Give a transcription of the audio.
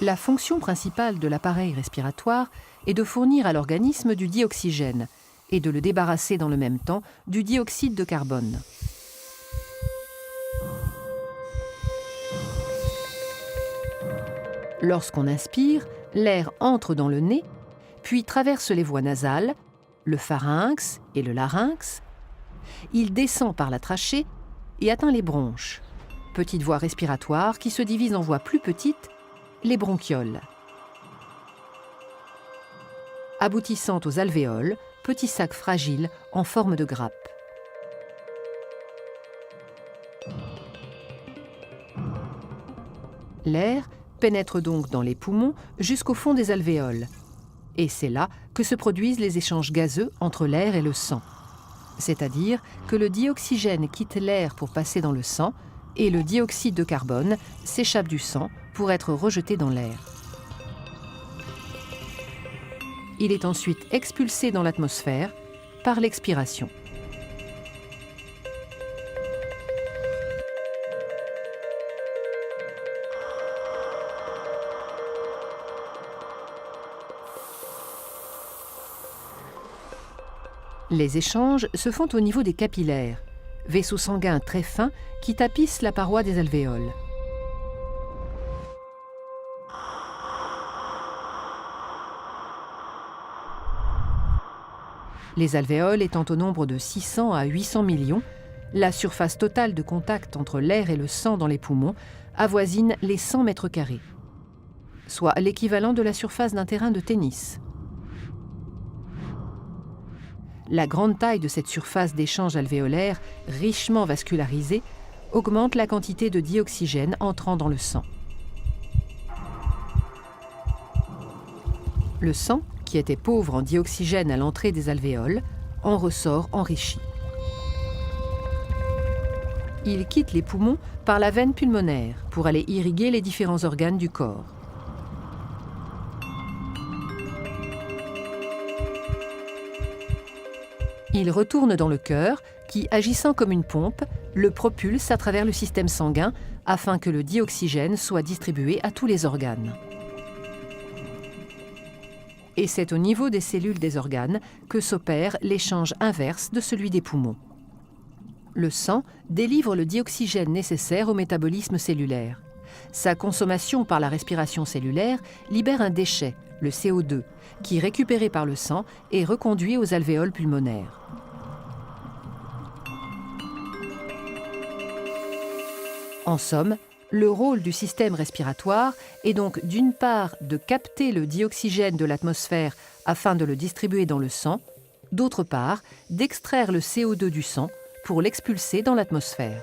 La fonction principale de l'appareil respiratoire est de fournir à l'organisme du dioxygène et de le débarrasser dans le même temps du dioxyde de carbone. Lorsqu'on inspire, l'air entre dans le nez, puis traverse les voies nasales, le pharynx et le larynx. Il descend par la trachée et atteint les bronches, petites voies respiratoires qui se divisent en voies plus petites, les bronchioles. Aboutissant aux alvéoles, petits sacs fragiles en forme de grappe. L'air pénètre donc dans les poumons jusqu'au fond des alvéoles. Et c'est là que se produisent les échanges gazeux entre l'air et le sang. C'est-à-dire que le dioxygène quitte l'air pour passer dans le sang et le dioxyde de carbone s'échappe du sang pour être rejeté dans l'air. Il est ensuite expulsé dans l'atmosphère par l'expiration. Les échanges se font au niveau des capillaires, vaisseaux sanguins très fins qui tapissent la paroi des alvéoles. Les alvéoles étant au nombre de 600 à 800 millions, la surface totale de contact entre l'air et le sang dans les poumons avoisine les 100 mètres carrés, soit l'équivalent de la surface d'un terrain de tennis. La grande taille de cette surface d'échange alvéolaire, richement vascularisée, augmente la quantité de dioxygène entrant dans le sang. Le sang, qui était pauvre en dioxygène à l'entrée des alvéoles, en ressort enrichi. Il quitte les poumons par la veine pulmonaire pour aller irriguer les différents organes du corps. Il retourne dans le cœur qui, agissant comme une pompe, le propulse à travers le système sanguin afin que le dioxygène soit distribué à tous les organes. Et c'est au niveau des cellules des organes que s'opère l'échange inverse de celui des poumons. Le sang délivre le dioxygène nécessaire au métabolisme cellulaire. Sa consommation par la respiration cellulaire libère un déchet, le CO2, qui, récupéré par le sang, est reconduit aux alvéoles pulmonaires. En somme, le rôle du système respiratoire est donc d'une part de capter le dioxygène de l'atmosphère afin de le distribuer dans le sang, d'autre part d'extraire le CO2 du sang pour l'expulser dans l'atmosphère.